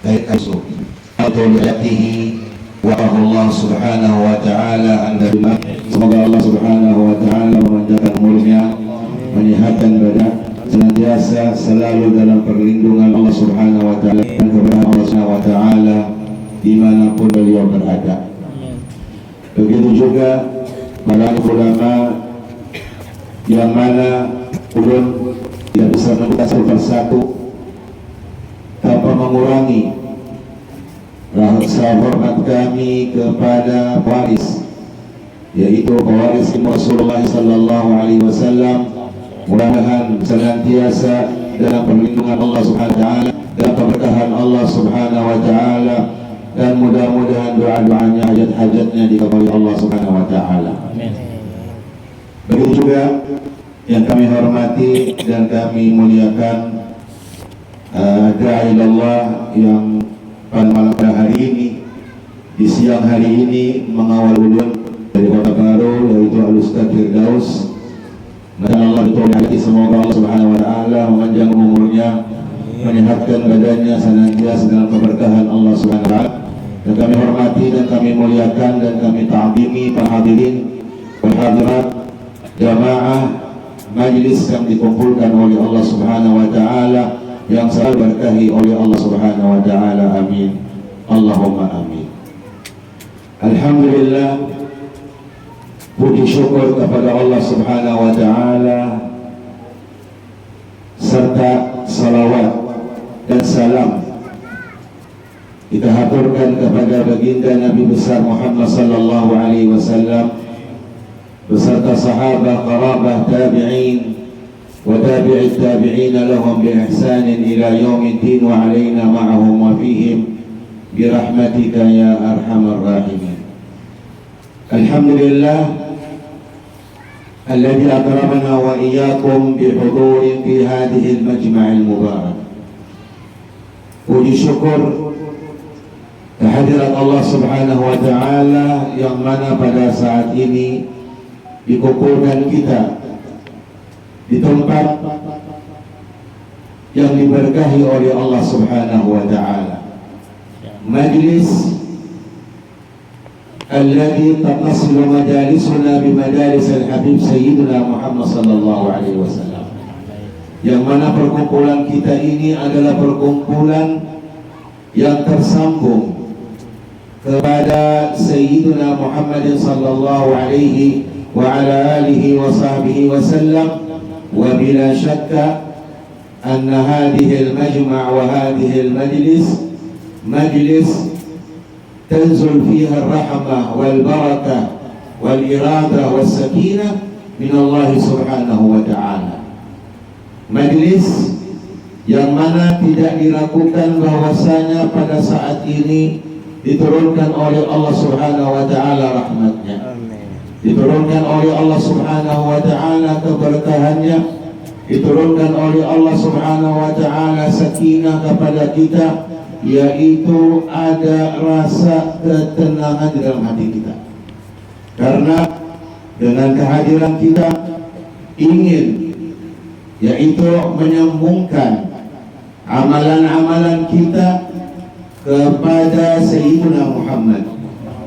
dari kasus Al-Qur'atihi wa Allah subhanahu wa ta'ala anda. Semoga Allah subhanahu wa ta'ala memanjangkan umurnya, menyehatkan badan, senantiasa selalu dalam perlindungan Allah subhanahu wa ta'ala dan keberkahan Allah subhanahu wa ta'ala dimanapun beliau berada. Begitu juga para ulama yang mana ulun tidak bisa menulis satu persatu tanpa mengurangi rasa hormat kami kepada waris, yaitu waris Rasulullah sallallahu alaihi wasallam. Mudah-mudahan senantiasa dalam perlindungan Allah subhanahu wa ta'ala, dalam keberkahan Allah subhanahu wa ta'ala, dan mudah-mudahan doa-doanya, hajat-hajatnya dikabuli Allah subhanahu wa ta'ala. Begitu juga yang kami hormati dan kami muliakan da'i Allah yang pada malam hari ini, di siang hari ini mengawal ulun dari Kota Baru, yaitu Al-Ustaz Firdaus. Dan Allah betul hati, semoga Allah subhanahu wa ta'ala memanjang umurnya, menyehatkan badannya, senantiasa dalam keberkahan Allah subhanahu wa ta'ala. Dan kami hormati dan kami muliakan dan kami ta'zimi para hadirin wal hadirat jamaah majlis yang dikumpulkan oleh Allah subhanahu wa ta'ala, yang selalu berkahi oleh Allah subhanahu wa ta'ala. Amin, Allahumma amin. Alhamdulillah, puji syukur kepada Allah subhanahu wa ta'ala, serta salawat dan salam kita haturkan kepada baginda Nabi besar Muhammad sallallahu alaihi wasallam beserta sahabat, qarabah, tabi'in wa tabi'it tabi'in lahum bi ihsanin ila yaumiddin wa alaina ma'ahum wa fihim bi rahmatika ya arhamar rahimin. Alhamdulillah alladzi akramana wa iyyakum bi hudurin fi hadhihi al-majma' al-mubarak. Puji syukur kehadiran Allah subhanahu wa ta'ala yang mana pada saat ini dikumpulkan kita di tempat yang diberkahi oleh Allah subhanahu wa ta'ala, majlis alladhi tattasilu majalisuna bimajalis al-habib sayyidina Muhammad sallallahu alaihi wasallam, yang mana perkumpulan kita ini adalah perkumpulan yang tersambung kepada Sayyidina Muhammad sallallahu alaihi wa ala alihi wa sahbihi wa sallam. Wa bila syakka anna hadhihi al-majma' wa hadhihi al-majlis majlis tanzul fiha ar-rahmah wal barakah wal iradah was sakinah min Allah subhanahu wa ta'ala. Majlis yang mana tidak diragukan bahwasanya pada saat ini diturunkan oleh Allah subhanahu wa ta'ala rahmatnya, diturunkan oleh Allah subhanahu wa ta'ala keberkahannya, diturunkan oleh Allah subhanahu wa ta'ala sakinah kepada kita, yaitu ada rasa ketenangan di dalam hati kita. Karena dengan kehadiran kita ingin, yaitu menyambungkan amalan-amalan kita kepada Sayyidina Muhammad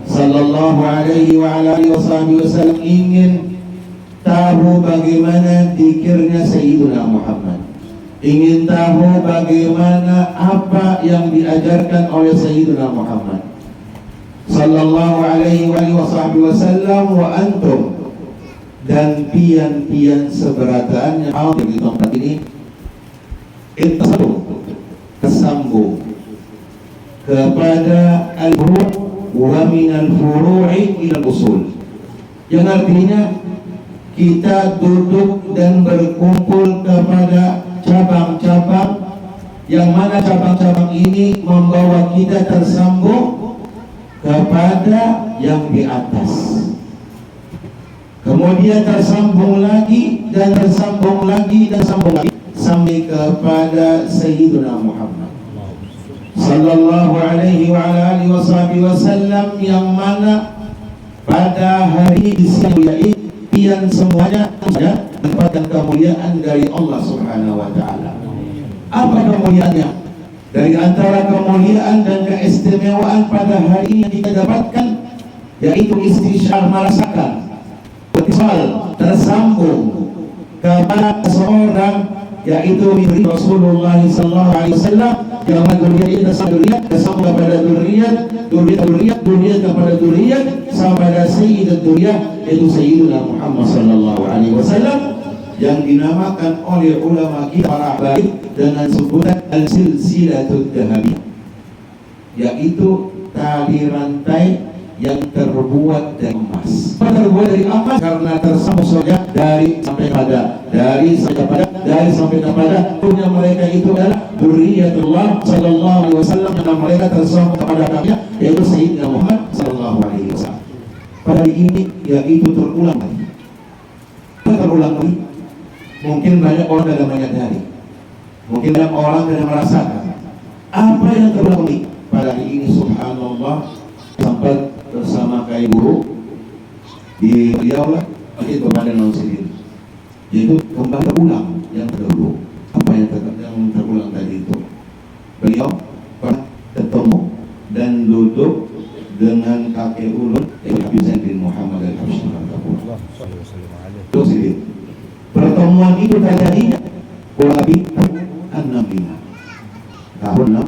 sallallahu alaihi wa alihi wasallam, ingin tahu bagaimana zikirnya Sayyidina Muhammad, ingin tahu bagaimana apa yang diajarkan oleh Sayyidina Muhammad sallallahu alaihi wa alihi wasallam. Wa antum, dan pian-pian seberatan yang ada di tempat ini tersambung kepada al-furu' wa min al-furu'i ila al-usul, yang artinya kita duduk dan berkumpul kepada cabang-cabang, yang mana cabang-cabang ini membawa kita tersambung kepada yang di atas, kemudian tersambung lagi dan tersambung lagi dan sambung lagi sampai kepada Sayyidina Muhammad sallallahu alaihi wa alihi wasallam, yang mana pada hari di sini pian semuanya mendapatkan kemuliaan dari Allah subhanahu wa ta'ala. Apa kemuliaannya? Dari antara kemuliaan dan keistimewaan pada hari ini yang kita dapatkan, yaitu istisyar, merasakan betisal, tersambung kepada seorang, yaitu Rasulullah sallallahu alaihi wasallam, yang duriat bersama kepada duriat kepada duriat sampai pada sayyidat duriat, yaitu Sayyidina Muhammad sallallahu alaihi wasallam, yang dinamakan oleh ulama kita para baik dengan sebutan al-silsilatul dhahabiyah, yaitu tali rantai yang terbuat dari emas. Terbuat dari emas karena tersambung saja dari sampai kepada punya mereka itu adalah dzurriyyatullah sallallahu alaihi wasallam, yang mereka tersambung kepada kami, yaitu Sayyidina Muhammad sallallahu alaihi wasallam. Pada hari ini yaitu terulang lagi. Mungkin banyak orang tidak menyadari, mungkin banyak orang tidak merasakan apa yang terulang lagi pada hari ini. Subhanallah, sempat bersama Kai Guru di Riau lah, itu Badan Sendiri, yaitu kembali ulang yang terdahulu. Apa yang terulang tadi itu, beliau pernah ketemu dan duduk dengan kakek ulun Habib Zain bin Muhammad al-Habsyi. Pertemuan itu terjadinya kurang lebih 65 tahun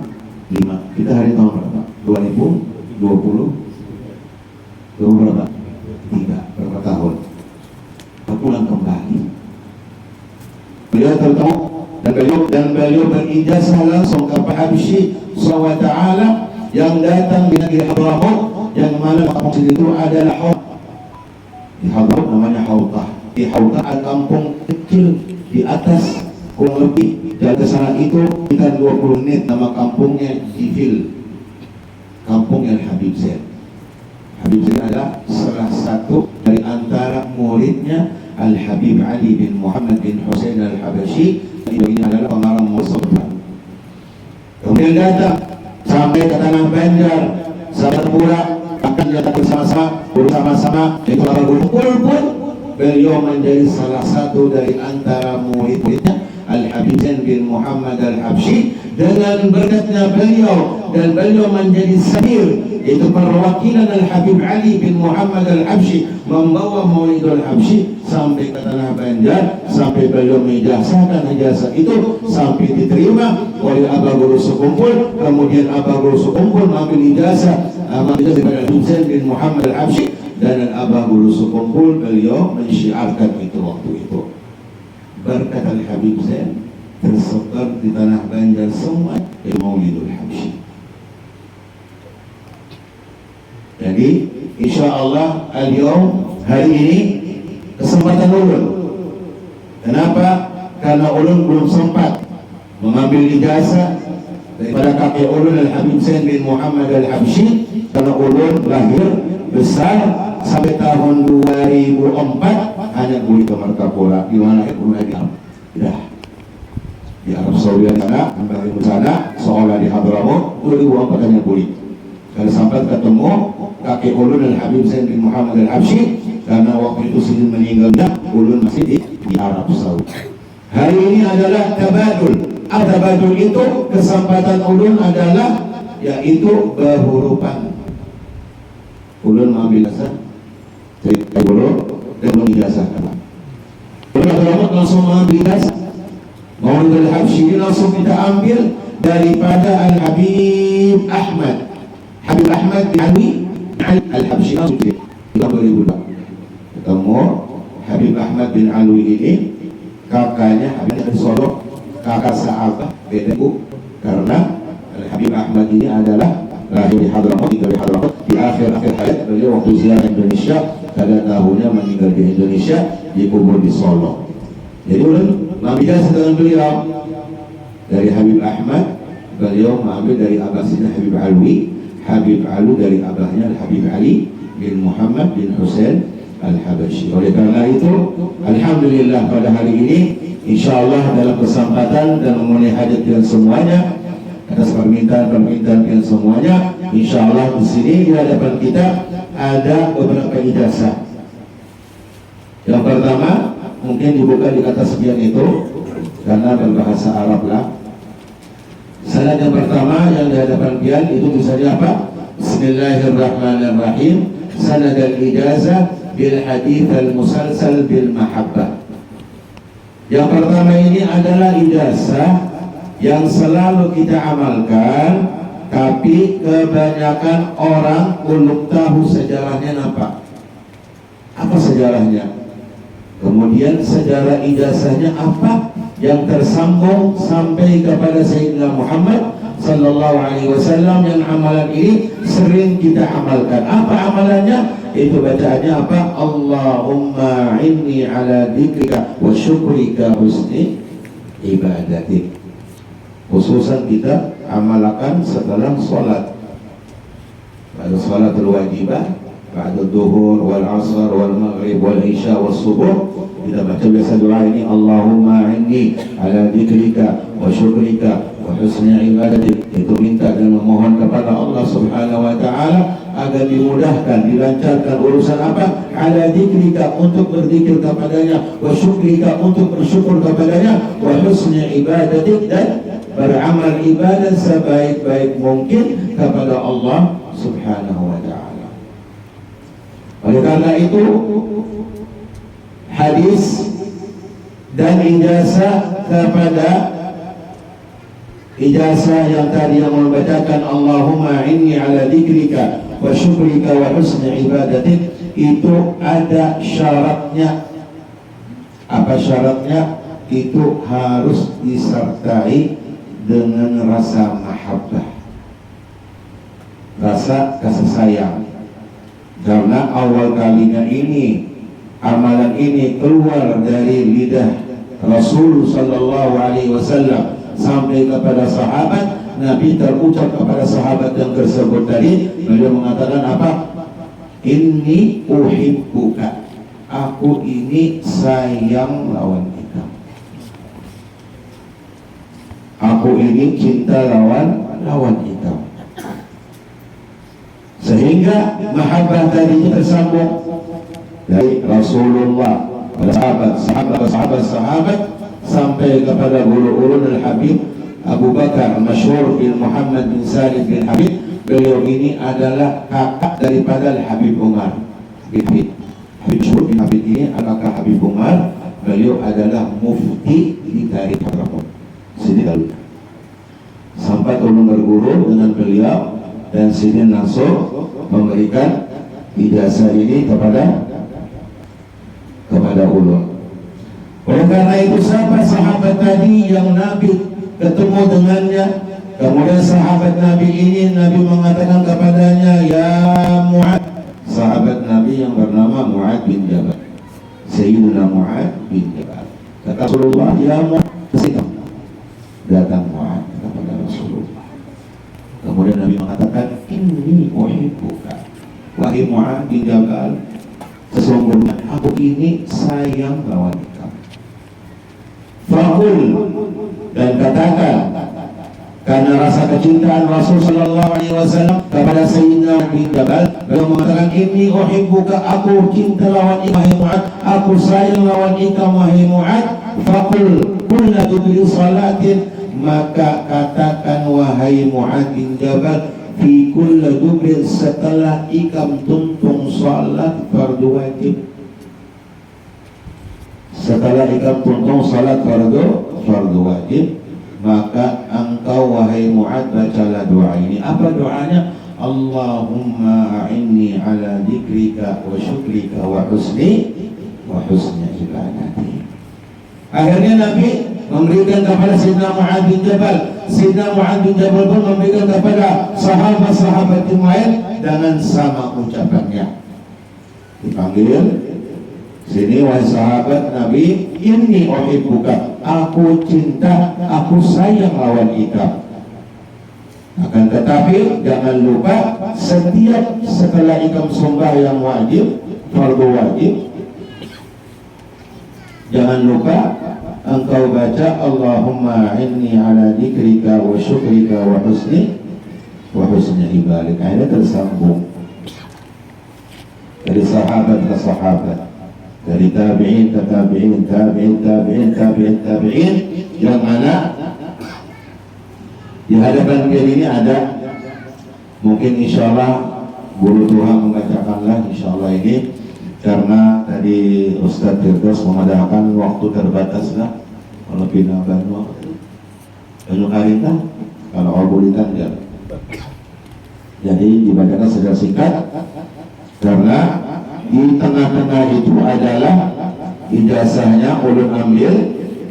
65. Kita hari tahun berapa? 2020 berapa? 3 berapa tahun? Pulang kembali. Beliau tertahu dan beliau berijazah langsung kepada Habsyi SWT yang datang di negeri Hadramaut, yang mana kampung itu adalah Haut. Di Hadramaut namanya Hautah. Di Hautah ada kampung kecil di atas, kurang lebih dari sana itu kita 20 menit. Nama kampungnya Jifil, kampung yang Habib Zain. Habib Zain adalah salah satu dari antara muridnya Al-Habib Ali bin Muhammad bin Husain Al-Habsyi. Ini adalah pengarang Musabbah. Kemudian datang sampai ke Tanah Banjar, sampai Tempura, akan datang bersama-sama, itu kumpul pun beliau menjadi salah satu dari antara murid-muridnya Al-Habib Zain bin Muhammad Al-Habsyi. Dengan berkatnya beliau dan beliau menjadi sabir, yaitu perwakilan Al-Habib Ali bin Muhammad Al-Habsyi, membawa Maulidul Habsyi sampai ke Tanah Banjar, sampai beliau menijazahkan ijazah itu sampai diterima oleh Abah Guru Sekumpul. Kemudian Abah Guru Sekumpul mengambil ijazah dari Habib Zain bin Muhammad Al-Habsyi, dan Abah Guru Sekumpul beliau mensyiarkan itu waktu itu. Berkat Al-Habib Zain tersebar di Tanah Banjar semua Maulidul Habsyi. Jadi insyaallah hari ini kesempatan ulun. Kenapa? Karena ulun belum sempat mengambil ijazah daripada kakek ulun Al-Habib Zain bin Muhammad Al-Habsyi, karena ulun lahir besar sampai tahun 2004 hanya boleh ke Martapura. Di mana ulun di Arab Saudi sana, di sana, seolah di Hadramaut, 2004 hanya boleh. Kalau sampai ketemu kakek ulun Al-Habib Zain bin Muhammad Al-Habsyi, karena waktu itu sebelum meninggalnya ulun masih di Arab Saudi. Hari ini adalah tabadul. Tabadul itu kesempatan ulun adalah yaitu berhurupan. Ulun mengambil ijazah dari guru dan mengijazahkan. Ulun langsung mengambil ijazah Maulidul Habsyi, langsung kita ambil daripada Al-Habib Ahmad. Habib Ahmad bin Ali Al-Habsyi langsung kita 2002 ketemu Habib Ahmad bin Alwi ini, kakaknya Habib dari Solo, kakak sahabat beda ibu, karena Habib Ahmad ini adalah lahir di Hadramaut, tinggal di Hadramaut. Di akhir-akhir hayat beliau waktu ziarah Indonesia, pada tahunnya meninggal di Indonesia, dikubur di Solo. Jadi ulun mengambil dengan beliau dari Habib Ahmad, beliau mengambil dari abahnya Habib Alwi, Habib Alwi dari abahnya Habib Ali bin Muhammad bin Husain Al-Habsyi. Oleh karena itu, alhamdulillah pada hari ini insyaallah dalam kesempatan dan memenuhi hajat yang semuanya, atas permintaan yang semuanya, insyaallah di sini di hadapan kita ada beberapa ijazah. Yang pertama mungkin dibuka di atas sekian itu karena berbahasa Arab lah. Alat yang pertama yang di hadapan pian itu tulisannya apa? Bismillahirrahmanirrahim. Sanad al-ijazah bil hadits al-musalsal bil mahabbah. Yang pertama ini adalah ijazah yang selalu kita amalkan, tapi kebanyakan orang belum tahu sejarahnya apa. Apa sejarahnya? Kemudian sejarah ijazahnya apa yang tersambung sampai kepada Sayyidina Muhammad sallallahu alaihi wasallam, yang amalan ini sering kita amalkan. Apa amalannya? Itu bacaannya apa? Allahumma inni ala dzikrika wa syukrika husni ibadatik. Khususan kita amalkan setelah sholat, pada sholatul wajibah, pada duhur wal asar wal maghrib wal isya wal subuh, kita baca biasa doa ini, Allahumma inni ala dzikrika wa syukrika wa husni ibadatik. Itu minta dan memohon kepada Allah subhanahu wa ta'ala agar dimudahkan, dilancarkan urusan apa? Ala dzikrika, untuk berzikir kepadanya, wa syukrika, untuk bersyukur kepadanya, wa husni ibadatik, dan beramal ibadah sebaik-baik mungkin kepada Allah subhanahu wa ta'ala. Oleh karena itu, hadis dan ijazah kepada ijazah yang tadi yang membacakan Allahumma inni ala dzikrika wa syukrika wa husni ibadatik, itu ada syaratnya. Apa syaratnya? Itu harus disertai dengan rasa mahabbah, rasa kasih sayang. Karena awal kalinya ini, amalan ini keluar dari lidah Rasul sallallahu alaihi wasallam sampai kepada sahabat, Nabi terucap kepada sahabat yang tersebut tadi, beliau mengatakan apa? Inni uhibbuka, aku ini sayang lawan kita. Aku ini cinta lawan kita. Sehingga mahabbah tadi tersambung dari Rasulullah pada sahabat sampai kepada ulul Habib Abu Bakar masyhur bin Muhammad bin Salim bin Habib. Beliau ini adalah kakak daripada Habib Umar bin Habib bin Habib ini adalah kakak Habib Umar. Beliau adalah mufti di Tarikh Hadramaut. Sidin sampai ulun berguru dengan beliau, dan Sidin langsung memberikan ijazah ini kepada ulun. Oleh karena itu, siapa sahabat tadi yang Nabi ketemu dengannya, kemudian sahabat Nabi ini Nabi mengatakan kepadanya, ya Mu'ad, sahabat Nabi yang bernama Mu'ad bin Jabal, Sayyidina Mu'ad bin Jabal. Kata Rasulullah, ya Mu'ad, datang Mu'ad kepada Rasulullah. Kemudian Nabi mengatakan, inni uhibbuka, wahai Mu'ad bin Jabal, sesungguhnya aku ini sayang lawan kamu. Faqul, dan katakan, karena rasa kecintaan Rasul sallallahu alaihi wasallam kepada Sayyidina bin Jabal, beliau mengatakan, inni uhibbuka, aku cinta lawan ikam wahai Mu'ad, aku sayang lawan ikam wahai Mu'ad. Faqul kullu dubri salatin, maka katakan wahai Mu'ad bin Jabal, fi kulli dubrin, setelah ikam tuntung salat fardu wajib, setelah ikam tuntung salat fardu wajib, maka engkau wahai Mu'ad bacalah doa ini. Apa doanya? Allahumma a'inni ala dzikrika wa syukrika wa husni ibadati. Akhirnya Nabi memberikan kepada Sayyidina Mu'ad bin Jabal. Sayyidina Mu'ad bin Jabal pun memberikan kepada sahabat-sahabat yang lain dengan sama ucapannya. Dipanggil, sini wahai sahabat Nabi, inni uhibbuka, aku cinta, aku sayang lawan ikam. Akan tetapi jangan lupa, setiap setelah ikam sembahyang wajib, fardu wajib, jangan lupa engkau baca Allahumma inni ala dzikrika wa syukrika wa husni ibadatik. Akhirnya tersambung dari sahabat ke sahabat, dari tabi'in ke tabi'in, yang mana Di hadapan dia ini ada, mungkin insya Allah guru Tuhan membacakanlah insya Allah ini, karena tadi Ustadz Firdaus mengadakan waktu terbatas lah. Kalau pindah Banyu Karita, kalau Obulitan ya. Jadi dibacakan secara singkat, karena di tengah-tengah itu adalah ijazahnya ulun ambil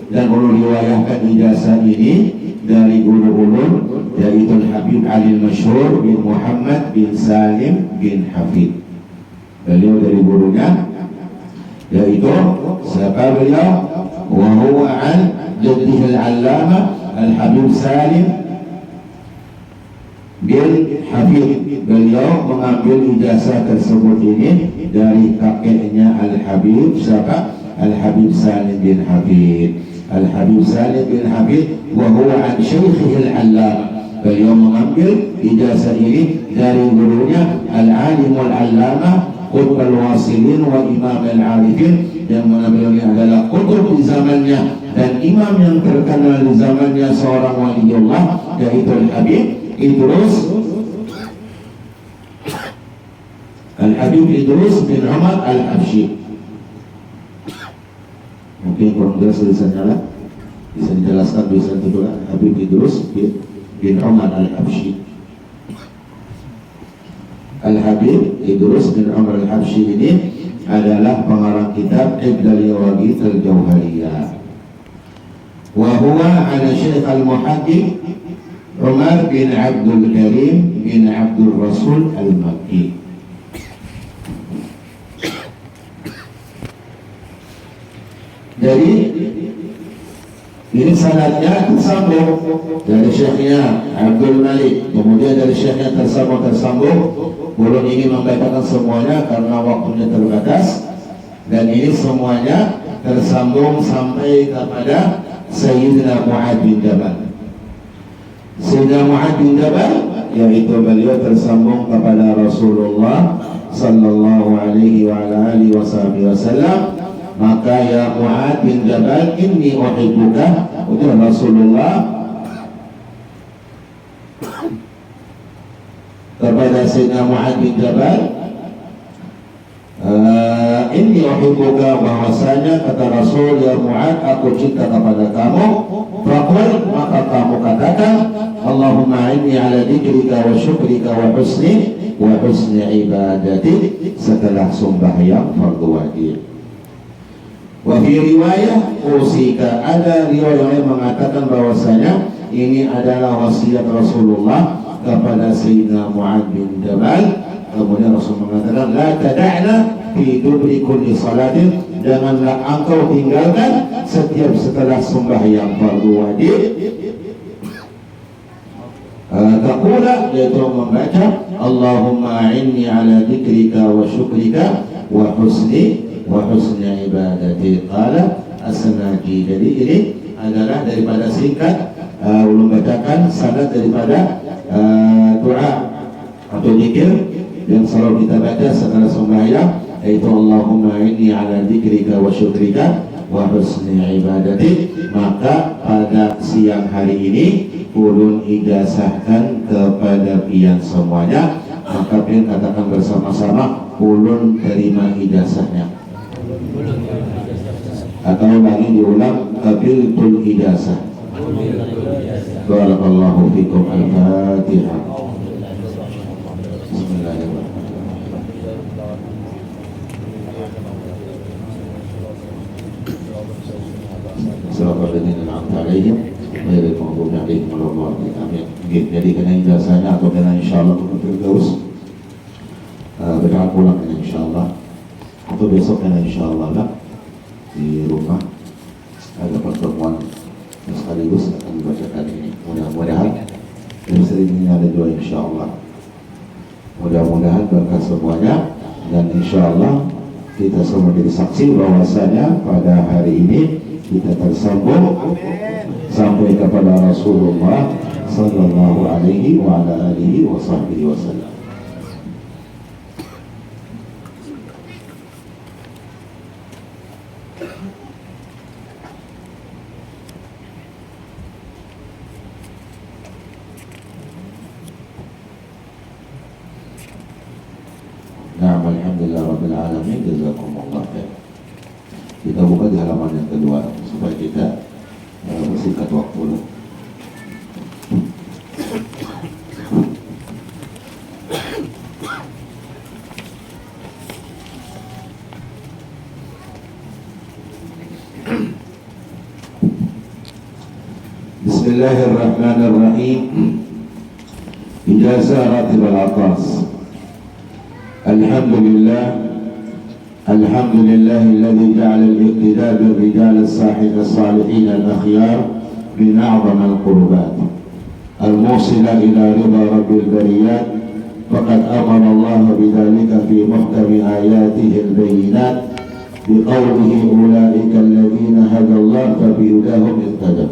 dan ulun riwayahkan ijazah ini dari guru ulun, yaitu Habib Ali Masyhur bin Muhammad bin Salim bin Hafid. Beliau dari gurunya, yaitu siapa beliau? Wa huwa an jaddihi al-allamah Al-Habib Salim bin Hafid. Beliau mengambil ijazah tersebut ini dari kakeknya Al-Habib siapa? Al-Habib Salim bin Hafid. Al-Habib Salim bin Hafid wa huwa an syaikhihi al-allamah. Beliau mengambil ijazah ini dari gurunya Al-Alimul Allamah Qutbul Wasilin wa Imam Al-Arifin, yang mana beliau ini adalah qutb di zamannya dan imam yang terkenal di zamannya seorang waliullah, yaitu Al-Habib Idrus bin Umar Al-Habsyi. Mungkin kurang jelas tulisannya lah, bisa dijelaskan, bisa ditulis Habib Idrus bin Umar Al-Habsyi. Al-Habib Idrus bin Umar Al-Habsyi ini adalah pengarang kitab Ibdal Yawagith Al-Jauhariyah. Wa huwa ala Syekh Al-Muhaddith Umar bin Abdul Karim bin Abdul Rasul Al-Makki. Jadi ini sanadnya tersambung dari syekhnya Abdul Malik, kemudian dari syekhnya tersambung. Belum ingin membacakan semuanya karena waktunya terbatas, dan ini semuanya tersambung sampai kepada Sayyidina Mu'adz bin Jabal. Sayyidina Mu'adz bin Jabal, yaitu beliau tersambung kepada Rasulullah sallallahu alaihi wa alihi wasallam. Maka ya Mu'adz bin Jabal, inni uhibbuka, ujar Rasulullah kepada Sayyidina Mu'adz bin Jabal, inni uhibbuka, bahwasanya kata Rasul, ya Mu'adz, aku cinta kepada kamu. Faqul, maka kamu katakan, Allahumma inni ala dzikrika wa syukrika wa husni ibadatik, setelah sembahyang fardu wajib. Wa fi riwayah usika, ada riwayat yang mengatakan bahwasanya ini adalah wasiat Rasulullah kepada Sayyidina Mu'adz bin Jabal. Kemudian Rasul mengatakan, la tada'na fi dubri kulli salatin, janganlah engkau tinggalkan setiap setelah sembahyang fardu wajib. Taqula, yaitu membaca, Allahumma inni ala dzikrika wa syukrika wa husni ibadati. Qala as-Sanaji. Jadi ini adalah daripada singkat ulun bacakan sanad daripada doa atau zikir yang selalu kita baca setelah sembahyang, yaitu Allahumma inni ala dzikrika wa syukrika wa husni ibadati. Maka pada siang hari ini ulun ijazahkan kepada pian semuanya, maka pian katakan bersama-sama, ulun terima ijazahnya, atau lagi diulang, qabiltul ijazah. Barakallahu fikum. Al-Fatihah. Jadi kena ijazahnya atau kena insyaallah Firdaus berangkat pulang kena insyaallah, atau besok kena insyaallah lah di rumah ada pertemuan sekaligus akan dibacakan ini. Mudah-mudahan dan seringnya ada doa insyaallah. Mudah-mudahan berkah semuanya, dan insyaallah kita semua jadi saksi bahwasanya pada hari ini kita tersambung sampai kepada Rasulullah sallallahu alaihi wa ala alihi wa sahbihi wasallam. alamin. Jazakumullah khair. Kita buka di halaman yang kedua supaya kita bersingkat waktu. Bismillahirrahmanirrahim. Ijazah Ratib al-Aqas. Alhamdulillahilladzi ja'ala al-iqtida' bir-rijal as-salihin al-akhyar min a'zam al-qurbat al-musila ila ridha rabbil bariyat. Faqad amara Allah bidzalika fi muhkami ayatihi al-bayyinat biqawlihi ulaika alladhina hada Allah fa bihudahum iqtada.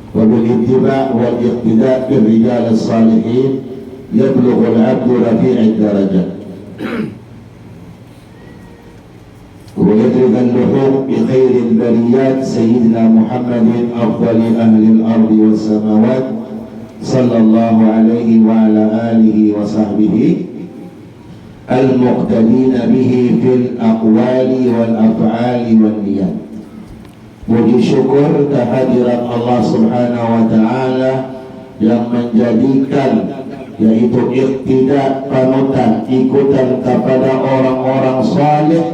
Wa bil ittiba' wal iqtida' bir rijal as-salihin yablughu al-'abdu rafi'ad darajat wa yadriku al-luhuq bi khairil bariyat sayyidina Muhammadin afdali ahli al-ardi was samawat sallallahu alaihi wa ala alihi wa sahbihi al-muqtadina bihi fil aqwali wal af'ali wan niyat. Puji syukur kehadirat Allah Subhanahu wa Ta'ala yang menjadikan yaitu iqtida, panutan, ikutan kepada orang-orang saleh,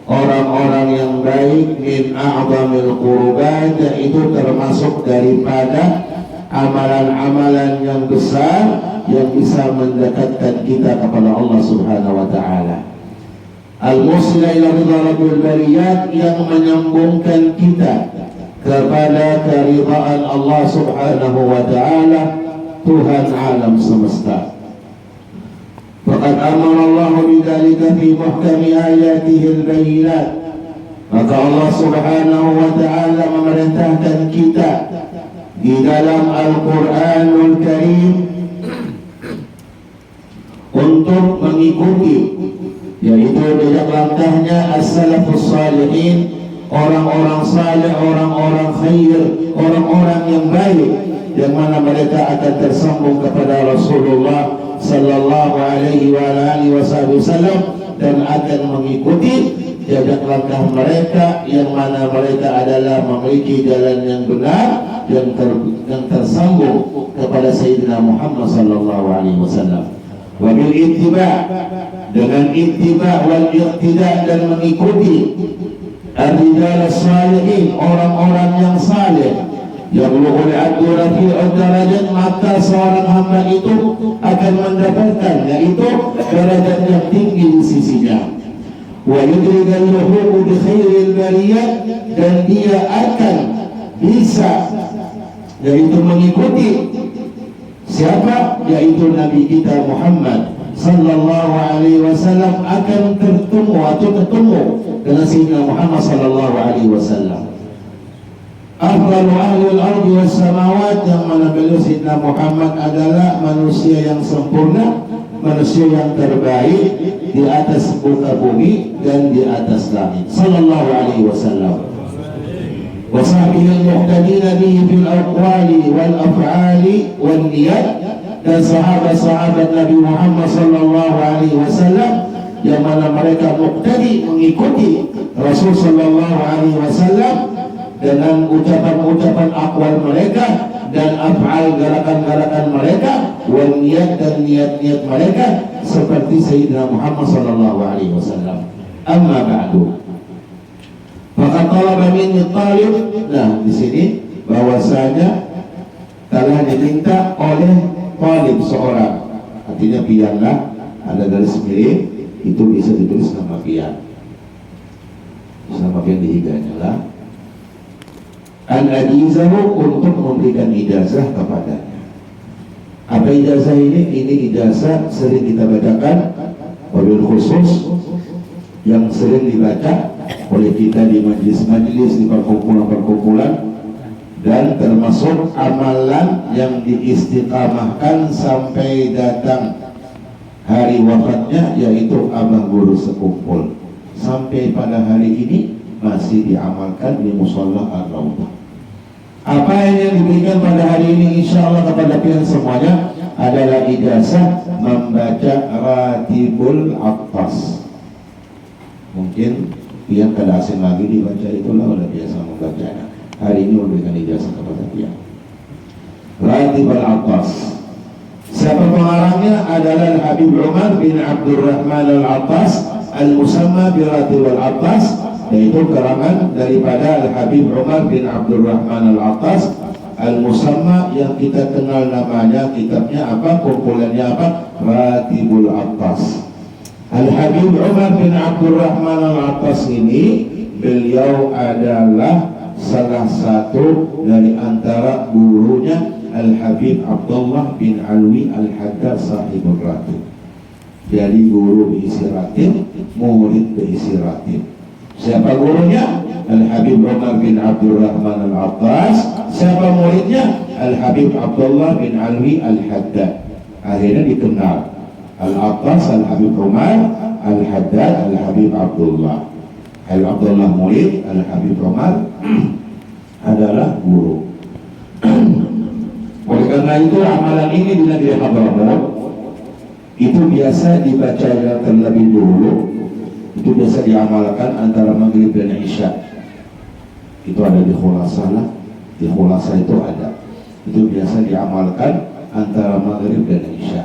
orang-orang yang baik, min a'zamil qurbat, yaitu termasuk daripada amalan-amalan yang besar yang bisa mendekatkan kita kepada Allah Subhanahu wa Ta'ala. Al-musila ila ridha rabbil bariyat, yang menyambungkan kita kepada keridhaan Allah Subhanahu wa Ta'ala, Tuhan alam semesta. Faqad amara Allah bidzalika fi muhkami ayatihi al-bayyinat. Maka Allah Subhanahu wa Ta'ala memerintahkan kita di dalam Al-Qur'anul Karim untuk mengikuti, yaitu jejak langkahnya as-salafus salihin, orang-orang saleh, orang-orang khair, orang-orang yang baik, yang mana mereka akan tersambung kepada Rasulullah sallallahu alaihi wa alihi wasallam dan akan mengikuti jejak langkah mereka, yang mana mereka adalah memiliki jalan yang benar yang tersambung kepada Sayyidina Muhammad sallallahu alaihi wasallam. Wa bil ittiba', dengan ittiba' wal iqtida', dan mengikuti ar-rijal as-salihin, orang-orang yang saleh, yablughul 'abdu rafi'ud darajat, maka seorang hamba itu akan mendapatkan yaitu derajat yang tinggi di sisinya. Wa yudrikal luhuq bi khairil bariyat, dan dia akan bisa yaitu mengikuti siapa, yaitu Nabi kita Muhammad sallallahu alaihi wasallam, akan ketemu dengan Sayyidina Muhammad sallallahu alaihi wasallam. Afdalu ahli al-ardi was samawat, yang mana beliau Sayyidina Muhammad adalah manusia yang sempurna, manusia yang terbaik di atas muka bumi dan di atas langit, sallallahu alaihi wasallam. Wa sahbihi al-muqtadina bihi fil aqwali wal af'ali wan niyat, dan sahabat-sahabat Nabi Muhammad sallallahu alaihi wasallam yang mana mereka muqtadi, mengikuti Rasul sallallahu alaihi wasallam dengan ucapan-ucapan akwal mereka dan af'al, gerakan-gerakan mereka, wan niyat, dan niat-niat mereka seperti Sayyidina Muhammad sallallahu alaihi wasallam. Amma ba'du, maka talaba minni talib. Nah, di sini bahwasanya telah diminta oleh talib seorang, artinya pianlah, ada garis miring, itu bisa ditulis nama pian, nama pian dihiganya lah, al-ajizahu, untuk memberikan ijazah kepadanya. Apa ijazah ini? Ini ijazah sering kita bacakan, wabil khusus yang sering dibaca oleh kita di majlis-majlis, di perkumpulan-perkumpulan, dan termasuk amalan yang diistiqamahkan sampai datang hari wafatnya, yaitu abang guru sekumpul. Sampai pada hari ini masih diamalkan di musholla Ar-Raudhah. Apa yang diberikan pada hari ini insya Allah kepada kalian semuanya adalah ijazah membaca Ratibul Aqas. Mungkin pian kada asing lagi dibaca, itulah udah biasa membacanya. Hari ini memberikan ijazah kepada pian. Ratib al-Attas. Siapa pengarangnya? Adalah Habib Umar bin Abdurrahman al-Attas al-Musamma bi Ratib al-Attas, yaitu karangan daripada Al-Habib Umar bin Abdurrahman al-Attas al-Musamma yang kita kenal namanya, kitabnya apa, kumpulannya apa? Ratibul Attas. Al-Habib Umar bin Abdurrahman al-Attas ini, beliau adalah salah satu dari antara gurunya Al-Habib Abdullah bin Alwi Al-Haddad sahibul Ratib. Jadi guru berisi ratib, murid berisi ratib. Siapa gurunya? Al-Habib Umar bin Abdurrahman Al-Attas. Siapa muridnya? Al-Habib Abdullah bin Alwi Al-Haddad. Akhirnya dikenal Al-Attas, Al-Habib Umar, Al-Haddad, Al-Habib Abdullah. Al-Abdullah murid, Al-Habib Umar adalah guru. Oleh karena itu amalan ini di negeri Hadramaut itu biasa dibaca terlebih dulu. Itu biasa diamalkan antara maghrib dan isya. Itu ada di Khulasah, di Khulasah itu ada. Itu biasa diamalkan antara maghrib dan isya.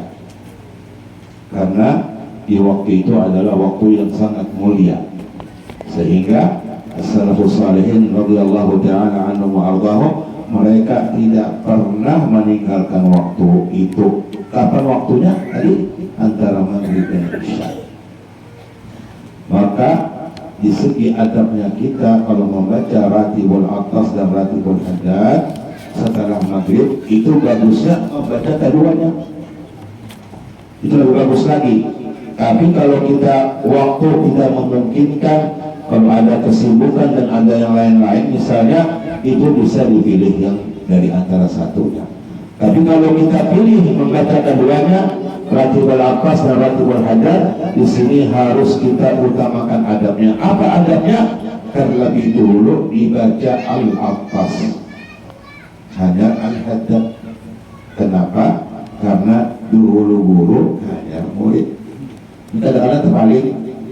Karena di waktu itu adalah waktu yang sangat mulia, sehingga as-salafus salihin radhiyallahu ta'ala anhum wa ardhahum, mereka tidak pernah meninggalkan waktu itu. Kapan waktunya? Tadi antara maghrib dan isya. Maka di segi adabnya kita kalau membaca Ratibul Attas dan Ratibul Haddad setelah maghrib, itu bagusnya membaca keduanya. Itu lebih bagus lagi. Tapi kalau kita waktu tidak memungkinkan, kalau ada kesibukan dan ada yang lain-lain misalnya, itu bisa dipilih yang dari antara satunya. Tapi kalau kita pilih membaca keduanya, Ratibul Attas dan Ratibul Haddad, di sini harus kita utamakan adabnya. Apa adabnya? Terlebih dulu dibaca Al-Attas, hanya Al-Haddad. Kenapa? Karena dulu guru hanya murid. Kadang-kadang terbalik,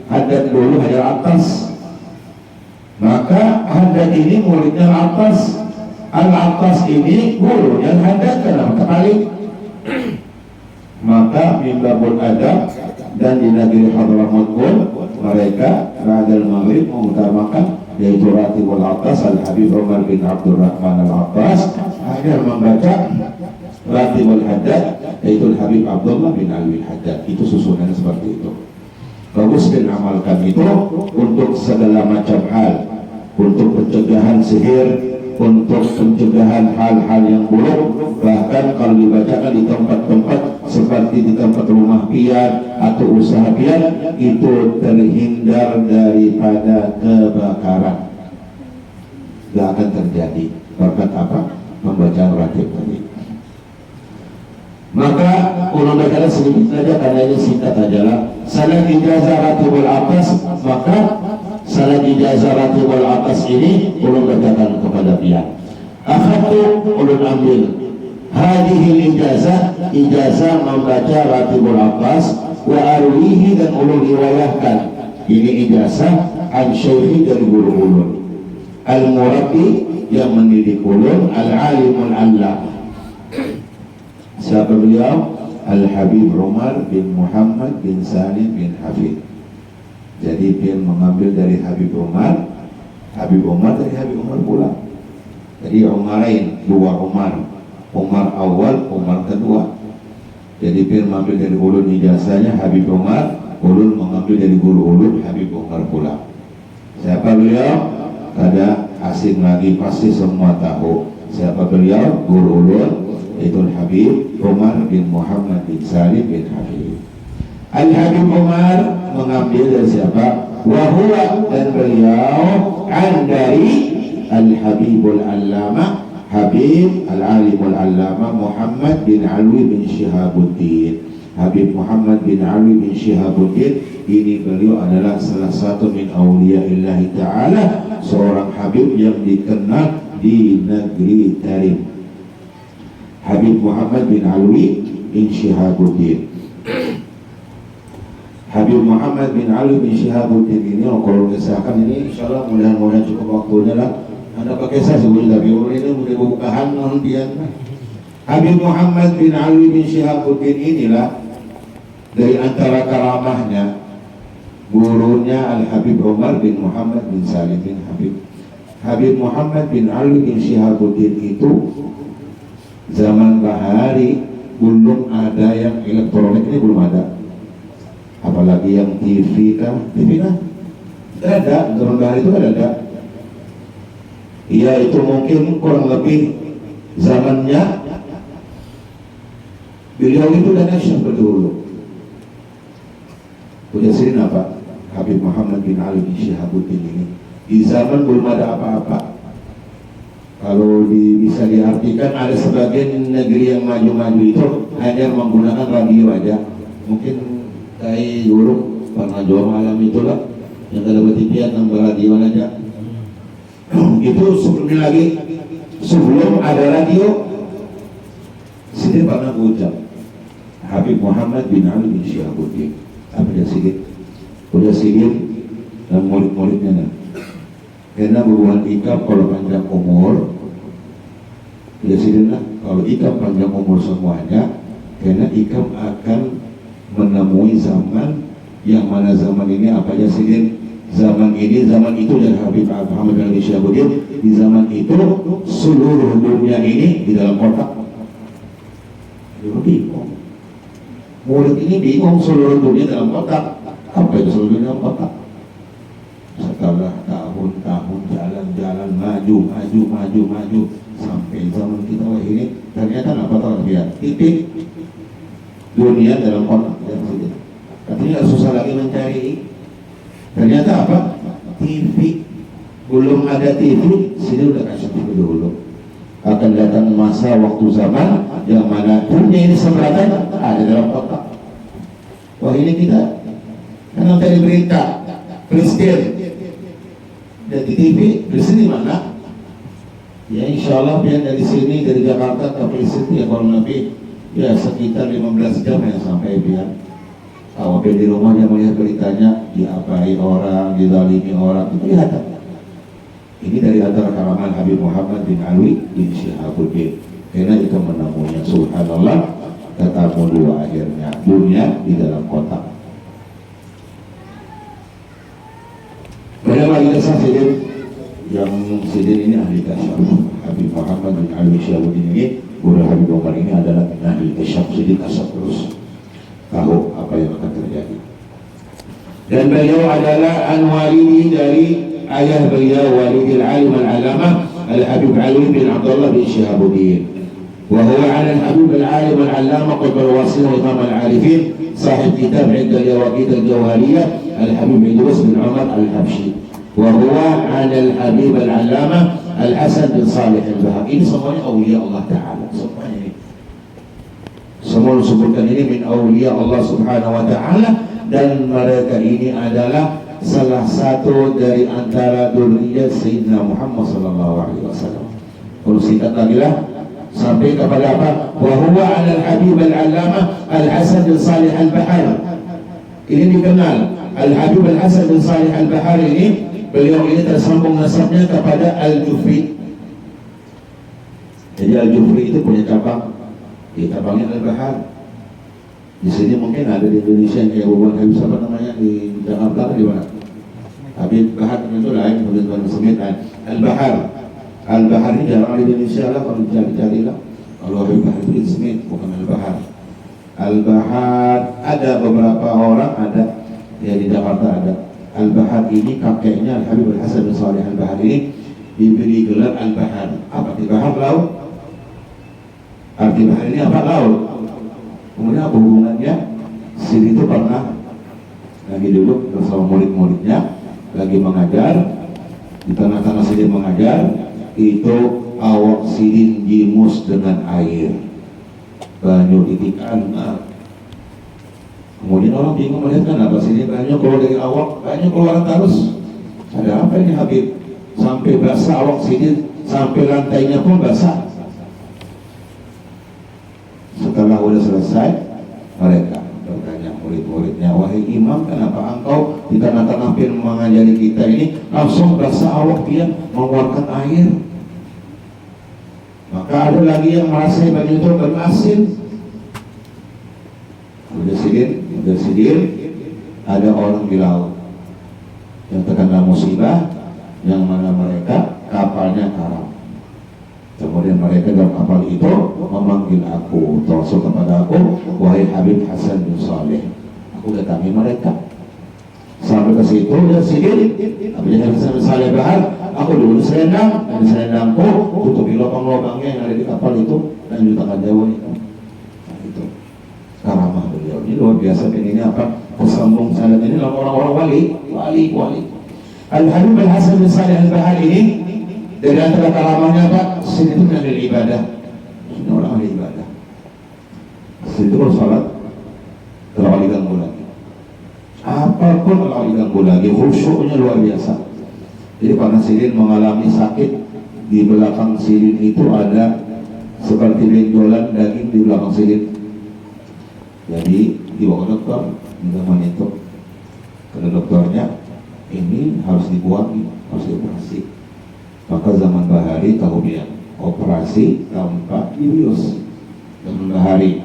Haddad dulu hanya Attas, maka Haddad ini muridnya Attas, Al-Attas ini gurunya Haddad. Kenapa terbalik? Maka mimbabul adab, dan di negeri Hadramaut pun mereka ba'dal maghrib mengutamakan yaitu Ratibul Attas Al-Habib Umar bin Abdurrahman Al-Attas, agar membaca Ratibul Haddad yaitu Al-Habib Abdullah bin Alwi Al-Haddad. Itu susunannya seperti itu. Bagus dan amalkan itu untuk segala macam hal, untuk pencegahan sihir, untuk pencegahan hal-hal yang buruk. Bahkan kalau dibacakan di tempat-tempat seperti di tempat rumah pian atau usaha pian, itu terhindar daripada kebakaran. Tidak akan terjadi. Berkat apa? Pembacaan ratib tadi. Maka ulun berkata sedikit saja karena ini singkat ajalah. Salat ijazah Ratibul Attas, maka salat ijazah Ratibul Attas ini ulun berkatakan kepada pihak, akhadtu, ulun ambil hadihil ijazah, ijazah membaca Ratibul Attas, wa arwihi, dan ulun riwayahkan ini ijazah an syekhi dari guru ulun, al-murabbi yang mendidik ulun, al-alimul allamah. Siapa beliau? Al-Habib Umar bin Muhammad bin Salim bin Hafid. Jadi dia mengambil dari Habib Umar, Habib Umar dari Habib Umar pula. Jadi Umarain, dua Umar, Umar awal, Umar kedua. Jadi dia mengambil dari ulun ijazahnya Habib Umar, ulun mengambil dari guru ulun Habib Umar pula. Siapa beliau? Kada asing lagi, pasti semua tahu. Siapa beliau? Guru ulun, itu Al-Habib Umar bin Muhammad bin Salim bin Hafid. Al-Habib Umar mengambil dari siapa? Wahuwa, dan beliau an dari Al-Habibul Allamah, Habib Al-Alimul Allamah Muhammad bin Alwi bin Syihabuddin. Habib Muhammad bin Alwi bin Syihabuddin ini beliau adalah salah satu min awliyaillahi ta'ala, seorang Habib yang dikenal di negeri Tarim. Habib Muhammad bin Alwi bin Syihabuddin. Habib Muhammad bin Ali bin Syihabuddin ini, kalau kesahkan ini insyaallah mudah-mudahan cukup waktunya lah. Anda pakai saya sebelum tapi orang ini mulai bukaan nantian. Habib Muhammad bin Ali bin Syihabuddin inilah dari antara karamahnya gurunya Al-Habib Umar bin Muhammad bin Salim bin Habib. Habib Muhammad bin Ali bin Syihabuddin itu zaman bahari belum ada yang elektronik, ini belum ada, apalagi yang TV kan, tidak ada, zaman bahari itu ada. Iya, itu mungkin kurang lebih zamannya beliau itu dan Aisyah berdulu. Udah sini apa? Habib Muhammad bin Ali bin Syihabuddin ini di zaman belum ada apa-apa. Kalau bisa diartikan ada sebagian negeri yang maju-maju itu hanya menggunakan radio aja. Mungkin kayak dulu pernah jual malam itulah yang ada betipian nambah radio aja. Itu sebelumnya lagi, sebelum ada radio, Sidin pernah ucap Habib Muhammad bin Ali bin Syihabuddin. Apa dia Sidin dan murid-muridnya. Karena berhubungan ikam kalau panjang umur, ya Sidin lah, kalau ikam panjang umur semuanya, karena ikam akan menemui zaman yang mana zaman ini apa aja Sidin, zaman ini, zaman itu, dan Habib Muhammad bin Ali Syihabuddin di zaman itu seluruh dunia ini di dalam kotak. Dia bingung, murid ini bingung, seluruh dunia dalam kotak. Apa itu seluruh dunia dalam kotak? Setelah tahun-tahun jalan-jalan maju sampai zaman kita ini ternyata apa tahu lihat titik dunia dalam kotak. Katanya susah lagi mencari. Ternyata apa? TV. Belum ada TV, sini udah kasih TV dulu. Akan datang masa waktu zaman yang mana dunia ini sebenarnya ada dalam kotak. Wah, ini kita kan dari berita Presiden dari TV, Presiden mana? Ya insya Allah biar dari sini, dari Jakarta ke Presiden ya kurang lebih ya sekitar 15 jam yang sampai biar. Kalau di rumahnya melihat beritanya diapai orang, dizalimi orang, itu kelihatan. Ini dari antara karangan Habib Muhammad bin Ali bin Syihabuddin. Karena itu menemunya subhanallah, ketemu dua akhirnya dunia di dalam kotak. Banyak lagi kisah Sidin, yang Sidin ini ahli kasyaf. Habib Muhammad bin Ali bin Syihabuddin ini, guru Habib Umar ini adalah ahli kasyaf. Sidin kasyaf terus tahu apa yang akan terjadi. Dan beliau adalah anwali dari ayah beliau, walidil alim al-alamah Al-Habib Ali bin Abdullah bin Syihabuddin. وهو على الحبيب العالم العلامة قطب الواصل وإمام العارفين صاحب كتاب عند اليواقيت الجوهرية الحبيب إدريس بن عمر الحبشي. وهو على الحبيب العلامة الحسن بن صالح البهائي. Ini semuanya awliya Allah Ta'ala. Semuanya ini, semua disebutkan ini min awliya Allah Subhanahu Wa Ta'ala, dan mereka ini adalah salah satu dari antara dzurriyyah Sayyidina Muhammad Sallallahu Alaihi Wasallam. Kalau singkat lagi lah sampai kepada apa? Wa huwa 'ala al-Habib al-'Allamah Al-Hasan bin Shalih Al-Bahari. Ini dikenal Al-Habib Al-Hasan bin Shalih Al-Bahari ini, beliau ini tersambung nasabnya kepada Al-Jufri. Jadi Al-Jufri itu punya cabang, di cabangnya Al-Bahar. Di sini mungkin ada di Indonesia yang kayak hubungan Habib siapa namanya di Jakarta di mana? Habib Bahar itu lain, Habib Muslimin Al-Bahar. Al-Bahar ini jarang di Indonesia lah, kalau cari-cari lah. Kalau Habib Bahar itu Ismail, bukan Al-Bahar. Al-Bahar ada beberapa orang ada, ya di Jakarta ada. Al-Bahar ini kakeknya Al-Habib Al-Hasan bin Shalih Al-Bahar ini diberi gelar Al-Bahar. Apa arti Bahar? Laut. Arti Bahar ini apa? Laut. Kemudian apa hubungannya? Sini itu pernah lagi duduk bersama murid-muridnya, lagi mengajar di tengah-tengah Sidin mengajar, itu awak Sidin jimus dengan air, banyu titikan. Kemudian orang bingung melihat kenapa Sidin banyu keluar dari awak, banyu keluar terus. Ada apa ini Habib? Sampai basah awak Sidin, sampai lantainya pun basah. Setelah udah selesai, mereka bertanya murid-muridnya, wahai imam, kenapa engkau di tengah-tengah mengajari kita ini langsung basah awak dia mengeluarkan air? Maka ada lagi yang merasa baju itu berasin. Udah sidin, ada orang di laut yang terkena musibah, yang mana mereka kapalnya karam. Kemudian mereka dalam kapal itu memanggil aku, tawasul kepada aku, wahai Habib Hasan bin Saleh. Aku datangi mereka. Sampai ke situ dia sidin. Habib Hasan bin Saleh Bahar, aku dulu selendang, dan selendangku tutupi lubang-lubangnya yang ada di kapal itu dan di tengah jauh itu. Nah, itu karamah beliau. Ini luar biasa. Ini apa? Kesambung sanad ini orang-orang wali. Al-Habib Hasan bin Saleh Al-Bahar ini dari antara karamahnya apa? Sini itu mengambil ibadah. Ini orang ahli ibadah. Sini itu kalau sholat kalau diganggu lagi. Apapun kalau diganggu lagi, khusyuknya luar biasa. Jadi karena Sidin mengalami sakit, di belakang Sidin itu ada seperti benjolan daging di belakang Sidin. Jadi dibawa ke dokter, zaman itu kata dokternya, ini harus dibuang, harus dioperasi. Maka zaman Bahari kemudian operasi tanpa bius. Zaman Bahari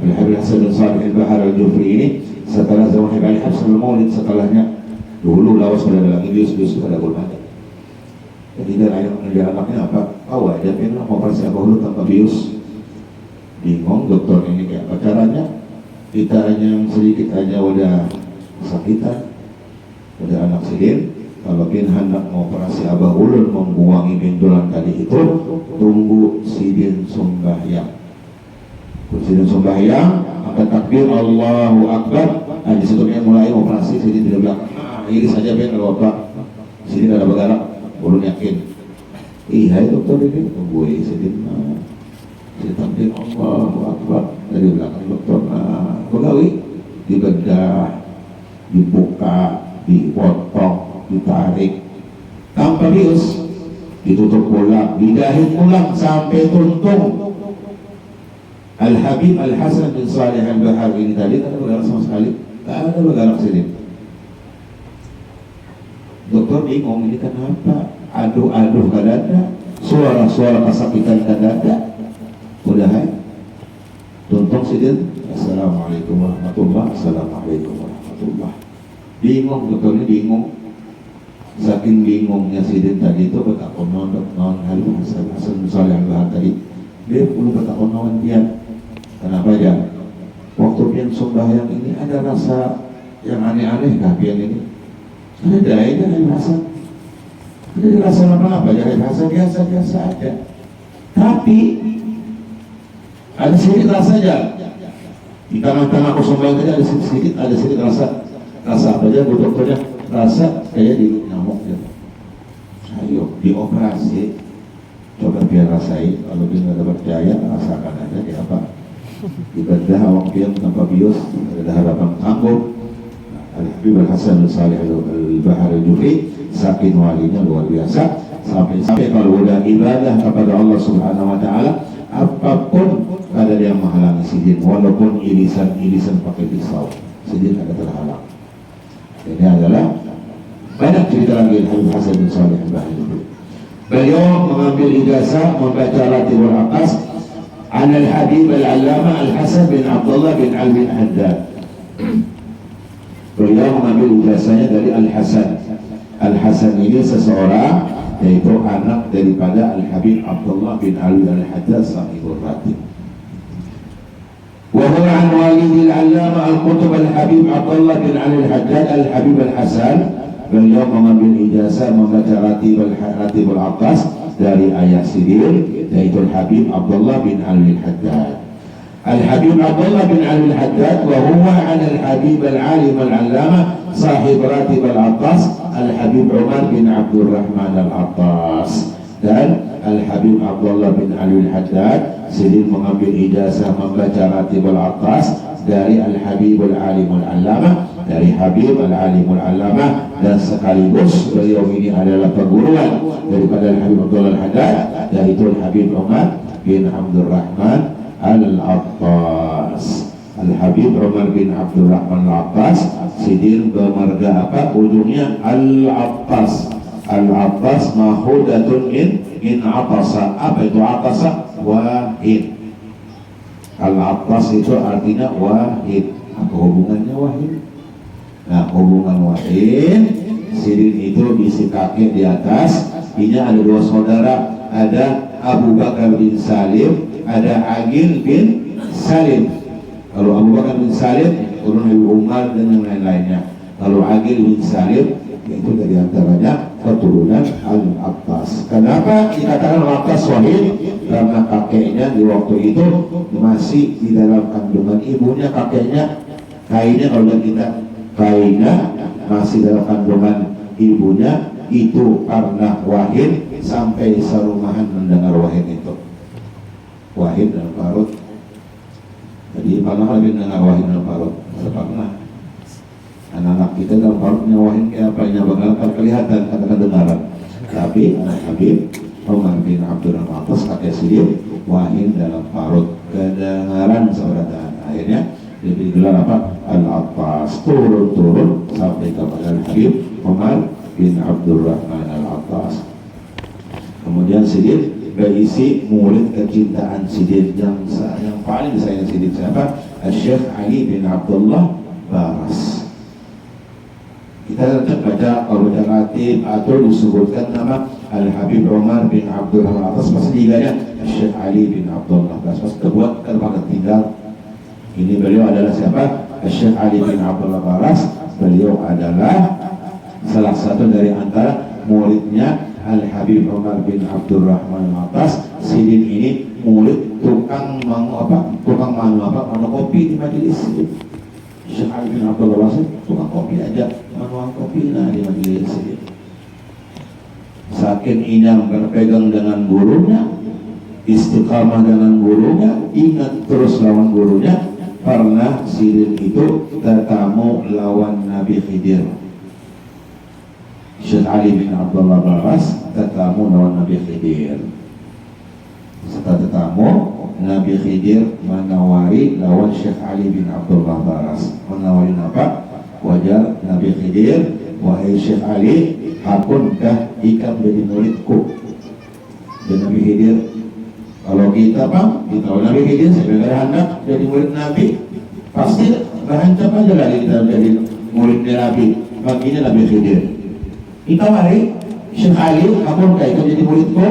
Al-Habib Hasan bin Saleh Al-Bahar Al-Jufri ini setelah zaman Habib Hasan Al-Maulid, setelahnya dulu lawas pada lagi bius pada gulma. Jadi dari anaknya apa? Aja pengen operasi apa dulu tanpa bius. Bingung dokter ini kayak apa caranya? Kita hanya sedikit aja udah sakitan, udah anak Sidin. Kalau kita hendak mengoperasi Abah Ulun membuangi benjolan tadi itu, tunggu Sidin sembahyang. Sidin sembahyang, akan takbir Allahu Akbar. Nah, di situ dia mulai operasi. Sidin tidak bilang, ini saja ben kalau apa. Sidin ada bergerak, Ulun yakin. Iya dokter ini tunggu Sidin. Sidin takbir Allahu Akbar dari belakang dokter. Pegawai dibedah, dibuka, dipotong, ditarik tanpa bius, ditutup ulang, didahin ulang sampai tuntung. Al-Habib Al-Hasan bin Saleh Al-Bahar ini tadi tak ada bergerak sama sekali, tak ada bergerak Sidin. Dokter bingung, ini kenapa? Aduh ke dada, suara-suara kesakitan ke dada. Udah tuntung Sidin. Assalamualaikum warahmatullahi wabarakatuh. Assalamualaikum warahmatullahi. Bingung, dokternya bingung. Saking bingungnya Sidin tadi itu bertakon non Habib Hasan bin Saleh Al-Bahar tadi. Dia perlu bertakon non dia. Kenapa ya? Waktu pian sembahyang ini ada rasa yang aneh-aneh kah pian ini? Ada daya Habib Hasan. Ada rasa apa ya Habib Hasan, biasa-biasa aja. Tapi ada sedikit rasa aja. Di tengah-tengah aku sembahyang tadi ada sedikit rasa apa aja, dokternya rasa kayak di nyamuk ya. Ayo dioperasi, coba biar rasain. Kalau dia nggak percaya, rasakan aja kayak apa. Ibadah awak dia tanpa bius, ada harapan sanggup. Al-Habib Hasan bin Saleh Al-Bahar Al-Jufri saking walinya luar biasa, sampai kalau udah ibadah kepada Allah Subhanahu Wa Taala, apapun ada yang menghalangi Sidin, walaupun irisan pakai pisau, Sidin ada terhalang. Ini adalah banyak cerita lagi Habib Hasan bin Saleh Al-Bahar. Beliau mengambil ijazah membaca Ratibul Aqas an Al-Habib Al-Allamah Al-Hasan bin Abdullah bin Al bin Haddad. Beliau mengambil ijazahnya dari Al-Hasan. Al-Hasan ini seseorang, yaitu anak daripada Al-Habib Abdullah bin Ali Al-Haddad sahibul Ratib. وهو عن والده العلامة القطب الحبيب عبد الله بن علي الحداد الحبيب الحسن. Beliau mengambil ijazah membaca Ratibul Aqas dari ayah Sidin, yaitu Al-Habib Abdullah bin Ali Al-Haddad. Al-Habib Abdullah bin Ali Al-Haddad wa huwa an Al-Habib Al-Alim Al-Allamah sahib Ratib Al-Aqas Al-Habib Umar bin Abdul Rahman Al-Attas. Dan Al-Habib Abdullah bin Ali Al-Haddad Sidin mengambil ijazah membaca Ratibul Aqas dari Al-Habib Al-Alim Al-Allamah, dari Habib Al-Alim Al-Allamah, dan sekaligus beliau ini adalah perguruan daripada Al-Habib Abdullah Al-Haddad, yaitu Al-Habib Umar bin Abdul Rahman Al-Attas. Al-Habib Umar bin Abdurrahman Al-Attas. Sidin bermarga apa? Ujungnya Al-Attas. Al-Attas mahudatun min atasa. Apa itu atasa? Wahid. Al-Attas itu artinya wahid. Apa hubungannya wahid? Nah, hubungan wahid, Sidin itu bisi kakek di atas. Ini ada dua saudara, ada Abu Bakar bin Salim, ada Aqil bin Salim. Kalau Abu Bakar bin Salim turun dari Umar dan yang lain-lainnya. Kalau Aqil bin Salim itu dari antaranya keturunan Al-Attas. Kenapa dikatakan Al-Attas wahid? Karena kakeknya di waktu itu masih di dalam kandungan ibunya. Kakeknya kainnya, kalau kita kainnya masih dalam kandungan ibunya, itu karena wahid sampai serumahan mendengar wahid itu. Wahid dalam parut. Jadi pernah lagi mendengar wahid dalam parut? Pernah. Anak-anak kita dalam parutnya wahid kayak apa? Nya bakal kelihatan kata kedengaran. Tapi anak Habib Umar bin Abdurrahman Al-Attas kakek Sidin wahid dalam parut kedengaran saudara. Akhirnya digelar apa? Al-Attas, turun-turun sampai kepada Habib Umar bin Abdurrahman Al-Attas. Kemudian Sidin berisi murid kecintaan Sidin yang paling disayang Sidin siapa? Syekh Ali bin Abdullah Baras. Kita baca Ratib atau disebutkan nama Al-Habib Umar bin Abdurrahman Al-Attas, pasti diganya Syekh Ali bin Abdullah Baras. Pas kebuat kenapa tinggal. Ini beliau adalah siapa? Syekh Ali bin Abdullah Baras. Beliau adalah salah satu dari antara muridnya Al-Habib Umar bin Abdurrahman Al-Attas. Sidin ini murid tukang manu kopi di majelis Sidin. Syekh Ali bin Abdullah Baras tukang kopi aja, manual kopi di majelis Sidin. Saking inyang berpegang dengan gurunya, istiqamah dengan gurunya, ingat terus lawan gurunya. Pernah Sidin itu tetamu lawan Nabi Khidir. Syekh Ali bin Abdullah Baras tetamu lawan Nabi Khidir. Setelah tetamu, Nabi Khidir menawari lawan Syekh Ali bin Abdullah Baras. Menawari apa? Wajar Nabi Khidir, wahai Syekh Ali, hakunkah ikam jadi muridku? Dan Nabi Khidir, kalau kita kita Nabi Khidir sebagai anak jadi murid Nabi, pasti rancap aja lah kita jadi murid Nabi. Begini Nabi Khidir, kita mari Syekh Ali, hakunkah ikam jadi muridku?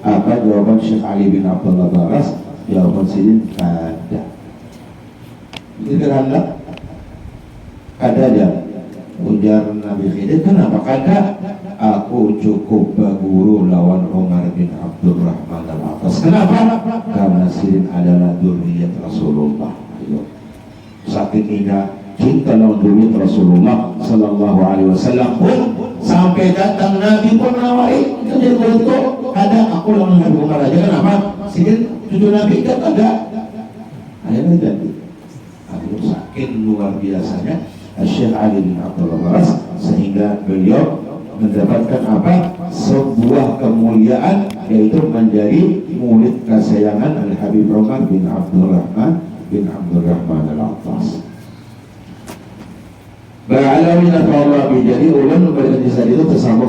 Apa jawaban Syekh Ali bin Abdullah Baras? Jawaban Sidin, kada. Itu kada? Kada aja. Ujar Nabi Khidir, kenapa kada? Aku cukup berguru lawan Umar bin Abdurrahman Al-Attas. Kenapa? Karena Sidin adalah dzurriyyat Rasulullah. Saking indah cinta lawan dzurriyyat Rasulullah sallallahu alaihi wasallam pun sampai datang Nabi pun nawari jadi muridku. Ada aku lawan Nabi Umar aja. Kenapa? Sidin cucu Nabi kan ada. Akhirnya jadi. Akhirnya saking luar biasanya Syekh Ali bin Abdullah Baras sehingga beliau mendapatkan apa? Sebuah kemuliaan, yaitu menjadi murid kesayangan Al-Habib Umar bin Abdurrahman Al-Attas. Ba'alamin Allah jadi ulun memberikan kisah itu tersambung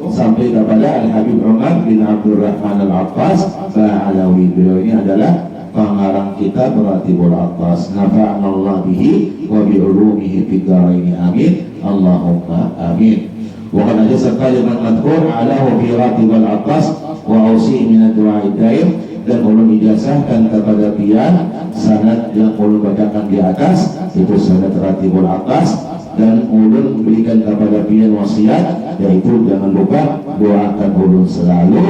sampai kepada Al-Habib Umar bin Abdurrahman Al-Attas. Ba'alawi, beliau ini adalah pengarang kitab Ratibul Attas. Nafa'anallah bihi wa bi'ulumihi fid dharaini amin. Allahumma amin. Wa qad ajasa kalimat madhkur alahu fi Ratibul Attas wa ausi min ad-du'a'i daim. Dan ulun ijazahkan kepada pian sanad yang ulun bacakan di atas itu sanad Ratibul Attas, dan ulun memberikan kepada pian wasiat, yaitu jangan lupa doakan ulun selalu,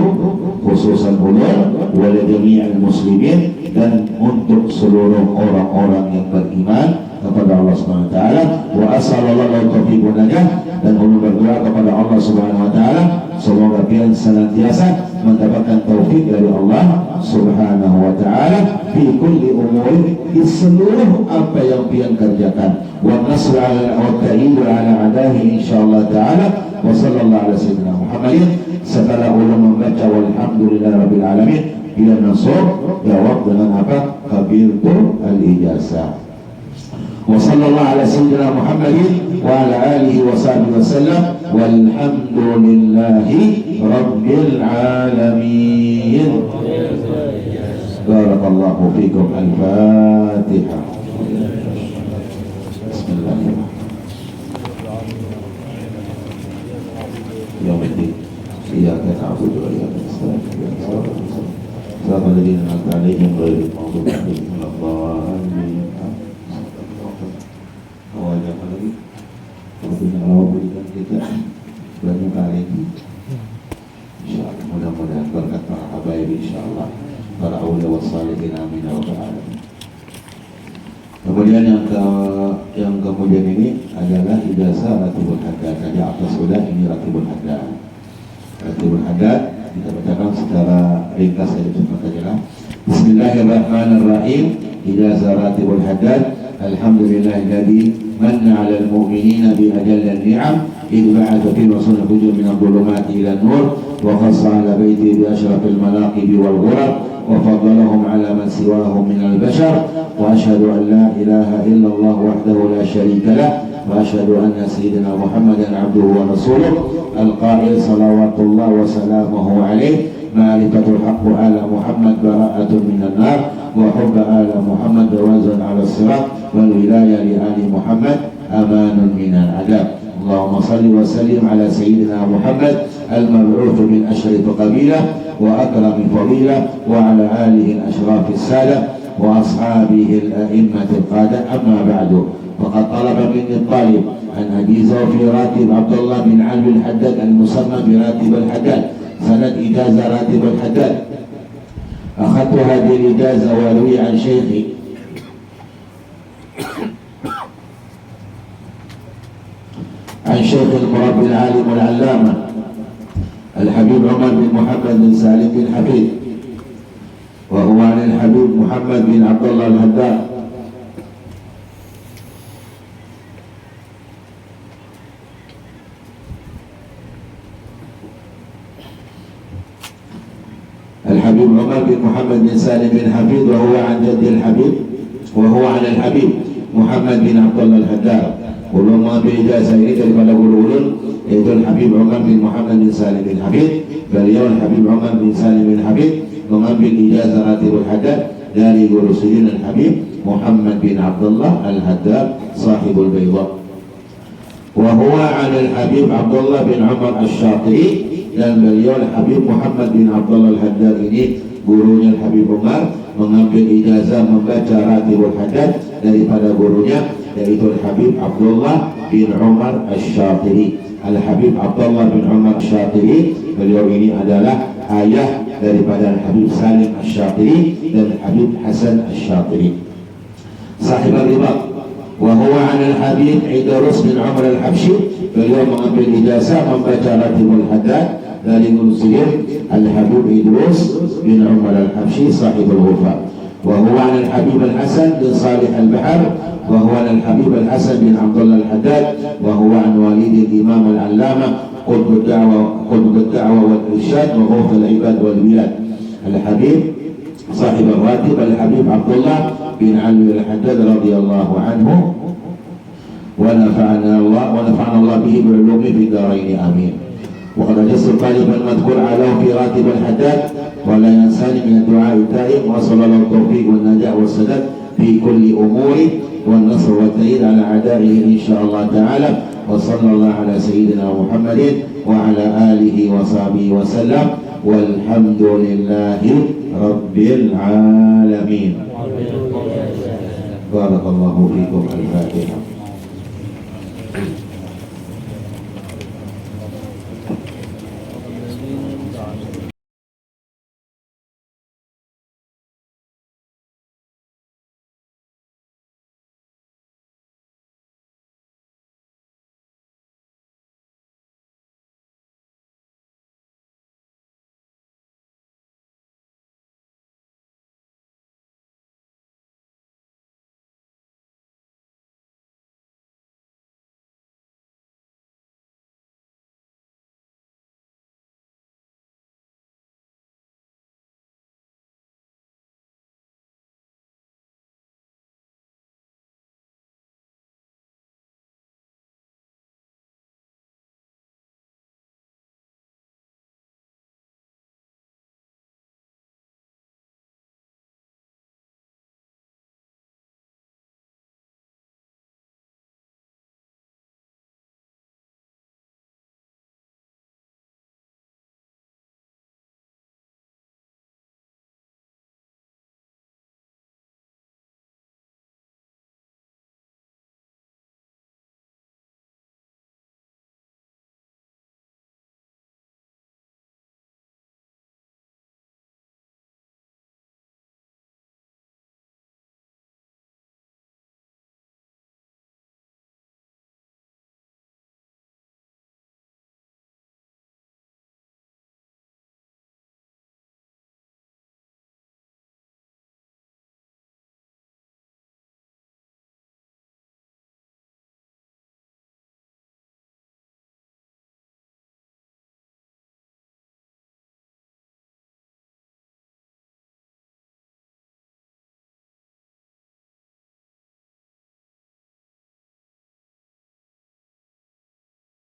khususan ulun wal jami'il muslimin, dan untuk seluruh orang-orang yang beriman kepada Allah Subhanahu wa taala. Wa asallallahu taufiqunanya, dan ulun berdoa kepada Allah Subhanahu wa taala semoga pian senantiasa mendapatkan taufik dari Allah Subhanahu wa taala fi kulli umuri, di seluruh apa yang pian kerjakan. Wa nasr ala wa ta'id ala adahi insyaallah taala. Wa sallallahu ala sayyidina Muhammadin. Setelah ulun membaca walhamdulillahirabbil alamin, Bila nasab, jawab dengan apa? Qabiltu al-ijazah. Wa sallallahu ala sayyidina Muhammadin wa ala alihi wa sahbihi wa sallam walhamdulillahi rabbil alamin. Barakallahu fikum. Al-Fatihah. Bismillahirrahmanirrahim. Yaumiddin. Iyyaka na'budu wa iyyaka nasta'in. Siratal ladzina an'amta 'alaihim ghairil maghdubi 'alaihim waladdallin. Awalnya apa lagi? Waktunya Allah berikan kita banyak kali. InsyaAllah mudah-mudahan berkat para habaib, insyaAllah para awliya wa salihin, amin ya rabbal alamin. Kemudian yang kemudian ini adalah ijazah ratibul haddad. Tadi atas sudah, ini ratibul haddad. Ratibul haddad kita bacakan secara ringkas saja cepat saja. Bismillahirrahmanirrahim. Ijazah ratibul haddad. Alhamdulillahilladzi manna 'alal mu'minina bi ajallil ni'am idh ba'atha fi rasulil huda min adh-dhulumati ila an-nur wa khassa 'ala baiti bi ashrafil manaqib wal ghurab wa faddalahum 'ala man siwahum min al-bashar wa ashhadu an la ilaha illallah wahdahu la sharika lah wa ashhadu anna sayyidina Muhammadan 'abduhu wa rasuluh al-qa'il salawatullah wa salamuhu 'alaihi ma'rifatul haqqi 'ala Muhammad bara'atun minan nar wa hubbu 'ala Muhammad jawazun 'ala as-sirat wal wilayah li ali Muhammad amanun minal adab. Allahumma salli wa sallim ala sayyidina Muhammad al-mab'uth min ashraf qabilah wa akram fadilah wa ala alihi al-ashraf as-sadah wa ashabihi al-a'immat al-qadah. Amma ba'du, faqad talaba minni al-talib an ajiza fi ratib Abdullah bin Ali al-Haddad al-musamma bi ratib al-Haddad sanad ijazah ratib al-Haddad. Akhadtu hadhihi al-ijazah wa ruwi an shaykhi عن شيخ المربي العالم العلامة الحبيب عمر بن محمد بن سالم بن حفيد، وهو عن الحبيب محمد بن عبد الله الهداء الحبيب عمر بن محمد بن سالم بن حفيد، وهو عن جد الحبيب، وهو عن الحبيب محمد بن عبد الله الهداء. Ulun mengambil ijazah ini daripada guru ulun, yaitu Habib Umar bin Muhammad bin Salim bin Habib. Beliau Habib Umar bin Salim bin Habib mengambil ijazah ratibul haddad dari guru sujud Habib Muhammad bin Abdullah al-Haddad sahibul Bayda. Wa huwa 'an al-Habib Abdullah bin Umar asy-Syatibi, dan beliau Habib Muhammad bin Abdullah al-Haddad ini gurunya Habib Umar mengambil ijazah membaca ratibul haddad daripada gurunya, yaitu Habib Abdullah bin Umar asy-Syatibi. Al-Habib Abdullah bin Umar asy-Syatibi, beliau ini adalah ayah daripada Habib Salim asy-Syatibi dan Habib Hasan asy-Syatibi. Sahib al-Ribat. Wa huwa 'an al-Habib Idrus bin Umar al-Habsyi, beliau mengambil ijazah membaca ratibul haddad dari guru sihir Al-Habib Idrus bin Umar al-Habsyi sahibul Ghufa. Wa huwa 'an al-Habib al-Hasan bin Salih al-Bahar, وهو عن الحبيب الحسن بن عبد الله الحداد، وهو عن والد الإمام العلامة قطب الدعوة والإرشاد وغوث العباد والبلاد الحبيب صاحب الراتب الحبيب عبد الله بن علي الحداد رضي الله عنه، ونفعنا الله به بالعلوم في الدارين آمين. وقد أجزت طالبا المذكور عليه في راتب الحداد، ولا ينساني من الدعاء الدائم، وصلى الله التوفيق والنجاح والسداد في كل أموره والنصر والتأييد على أعدائه إن شاء الله تعالى. وصلى الله على سيدنا محمد وعلى آله وصحبه وسلم، والحمد لله رب العالمين. بارك الله فيكم. الفاتحة.